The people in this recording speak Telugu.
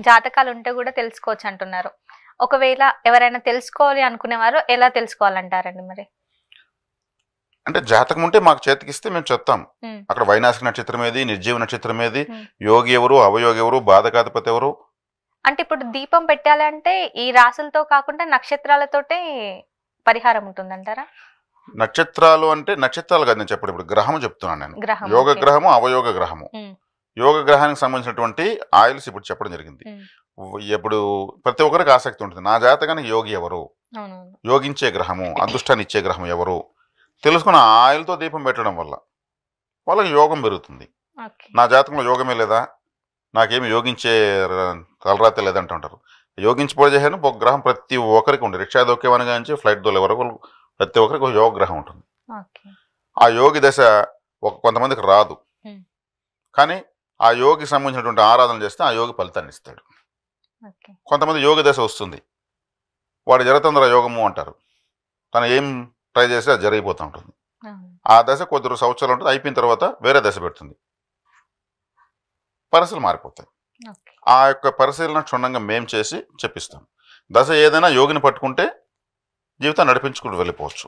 జాతకాలు ఉంటే కూడా తెలుసుకోవచ్చు అంటున్నారు. ఒకవేళ ఎవరైనా తెలుసుకోవాలి అనుకునేవారు ఎలా తెలుసుకోవాలంటారండి మరి? అంటే జాతకం ఉంటే మాకు చేతికిస్తే మేము చెప్తాం. హ్మ్. అక్కడ వైనాసిక నక్షత్రం ఏది, నిర్జీవ నక్షత్రం ఏది, హ్మ్. యోగి ఎవరు, అవయోగి ఎవరు, బాధకాధిపతి ఎవరు. అంటే ఇప్పుడు దీపం పెట్టాలంటే ఈ రాసులతో కాకుండా నక్షత్రాలతోటే పరిహారం ఉంటుందంటారా? నక్షత్రాలు అంటే నక్షత్రాలు కాదు నేను చెప్పడం, ఇప్పుడు గ్రహం చెప్తున్నాను నేను. గ్రహం. యోగ ఓకే. గ్రహము, అవయోగ గ్రహము. హ్మ్. యోగ గ్రహానికి సంబంధించినటువంటి ఆయిల్స్ ఇప్పుడు చెప్పడం జరిగింది. హ్మ్. ఇప్పుడు ప్రతి ఒక్కరికి ఆసక్తి ఉంటుంది. నా జాతకానికి యోగి ఎవరు, అవునవును. యోగించే గ్రహము, అదృష్టాన్ని ఇచ్చే గ్రహం ఎవరు తెలుసుకుని ఆ ఆయిల్తో దీపం పెట్టడం వల్ల వాళ్ళకి యోగం పెరుగుతుంది. ఓకే. నా జాతకంలో యోగమే లేదా, నాకేమి యోగించే తలరాతే లేదంటుంటారు. యోగించిపోయి చేశాను ఒక గ్రహం ప్రతి ఒక్కరికి ఉంటుంది. రిక్షా దొక్కేవని కానీ ఫ్లైట్ దొల్లే వరకు ప్రతి ఒక్కరికి ఒక యోగ గ్రహం ఉంటుంది. ఓకే. ఆ యోగి దశ కొంతమందికి రాదు, హ్మ్. కానీ ఆ యోగికి సంబంధించినటువంటి ఆరాధన చేస్తే ఆ యోగి ఫలితాన్ని ఇస్తాడు. ఓకే. కొంతమంది యోగ దశ వస్తుంది, వాడు జరతంద్ర యోగము అంటారు. తను ఏం ట్రై చేస్తే అది జరిగిపోతూ ఉంటుంది. అవును. ఆ దశ కొద్ది సంవత్సరాలు ఉంటుంది, అయిపోయిన తర్వాత వేరే దశ పెడుతుంది, పరిస్థితులు మారిపోతాయి. ఓకే. ఆ యొక్క పరిశీలన క్షుణ్ణంగా మేము చేసి చెప్పిస్తాం. దశ ఏదైనా యోగిని పట్టుకుంటే జీవితాన్ని నడిపించుకుంటూ వెళ్ళిపోవచ్చు.